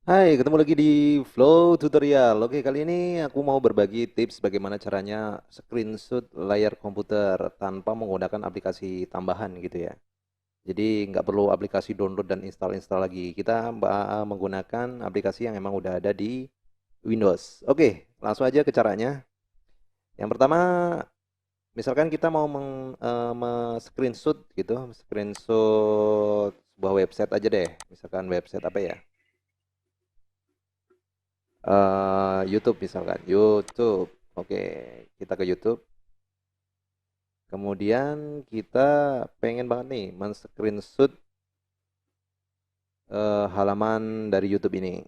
Hai, ketemu lagi di Flow Tutorial. Oke, kali ini aku mau berbagi tips bagaimana caranya screenshot layar komputer tanpa menggunakan aplikasi tambahan gitu ya. Jadi nggak perlu aplikasi download dan install-install lagi. Kita menggunakan aplikasi yang emang udah ada di Windows. Oke, langsung aja ke caranya. Yang pertama, misalkan kita mau screenshot gitu, screenshot sebuah website aja deh. Misalkan website apa ya? YouTube misalkan, YouTube. Oke, kita ke YouTube. Kemudian kita pengen banget nih men-screenshot halaman dari YouTube ini.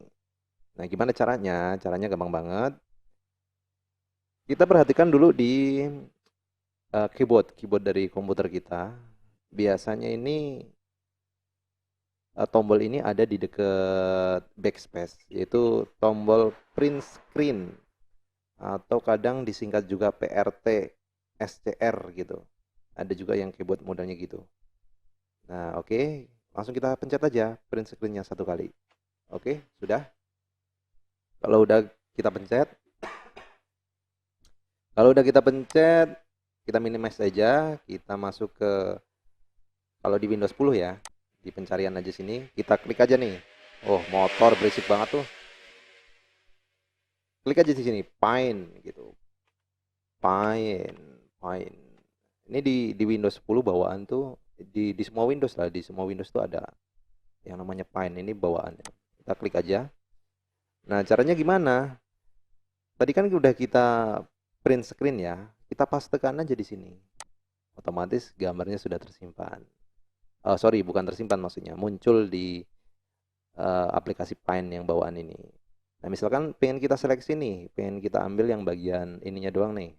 Nah, gimana caranya? Caranya gampang banget. Kita perhatikan dulu di keyboard dari komputer kita. Biasanya ini tombol ini ada di dekat backspace, yaitu tombol print screen atau kadang disingkat juga PRT, SCR gitu. Ada juga yang keyboard modelnya gitu. Nah, oke. Langsung kita pencet aja print screen-nya satu kali. Oke, sudah. Kalau udah kita pencet, kita minimize aja. Kita masuk ke, kalau di Windows 10 ya, di pencarian aja sini, kita klik aja nih. Oh, motor berisik banget tuh. Klik aja di sini, Paint gitu. Paint, Paint. Ini di Windows 10 bawaan tuh, di semua Windows lah, di semua Windows tuh ada yang namanya Paint. Ini bawaannya. Kita klik aja. Nah, caranya gimana? Tadi kan udah kita print screen ya. Kita pastekan aja di sini. Otomatis gambarnya sudah tersimpan. Oh, sorry, bukan tersimpan maksudnya. Muncul di aplikasi Paint yang bawaan ini. Nah, misalkan pengen kita seleksi nih, pengen kita ambil yang bagian ininya doang nih.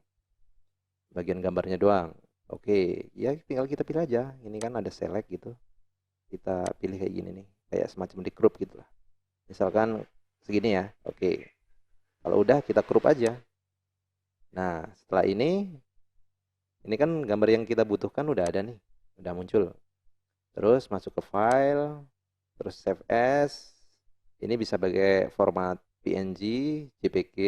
Bagian gambarnya doang. Oke, ya tinggal kita pilih aja. Ini kan ada select gitu. Kita pilih kayak gini nih. Kayak semacam di crop gitu lah. Misalkan segini ya. Oke. Kalau udah kita crop aja. Nah, setelah ini kan gambar yang kita butuhkan udah ada nih, udah muncul. Terus masuk ke file, terus save as. Ini bisa pakai format PNG, JPG,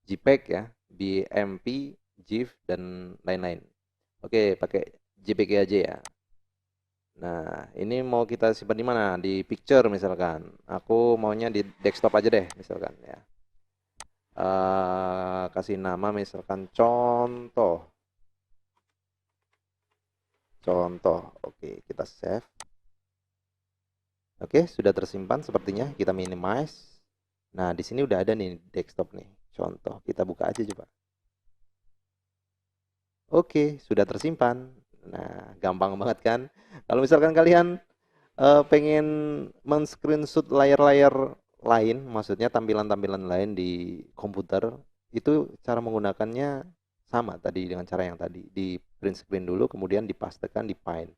JPEG ya, BMP, GIF dan lain-lain. Oke, pakai JPG aja ya. Nah, ini mau kita simpan di mana? Di picture misalkan. Aku maunya di desktop aja deh, misalkan ya. Kasih nama misalkan contoh. Contoh, oke, kita save. Oke, sudah tersimpan sepertinya. Kita minimize. Nah, di sini udah ada nih desktop nih. Contoh, kita buka aja coba. Oke, sudah tersimpan. Nah, gampang banget kan? Kalau misalkan kalian pengen men-screenshot layar-layar lain, maksudnya tampilan-tampilan lain di komputer, itu cara menggunakannya sama tadi dengan cara yang tadi. Di print screen dulu, kemudian dipastekan di Paint.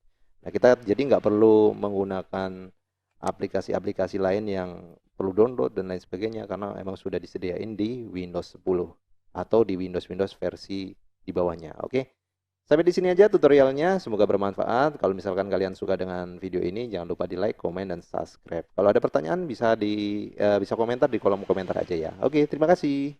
Nah, kita jadi nggak perlu menggunakan aplikasi-aplikasi lain yang perlu download dan lain sebagainya, karena emang sudah disediain di Windows 10 atau di Windows-Windows versi di bawahnya. Oke. Sampai di sini aja tutorialnya, semoga bermanfaat. Kalau misalkan kalian suka dengan video ini, jangan lupa di like, komen, dan subscribe. Kalau ada pertanyaan bisa komentar di kolom komentar aja ya. Oke, terima kasih.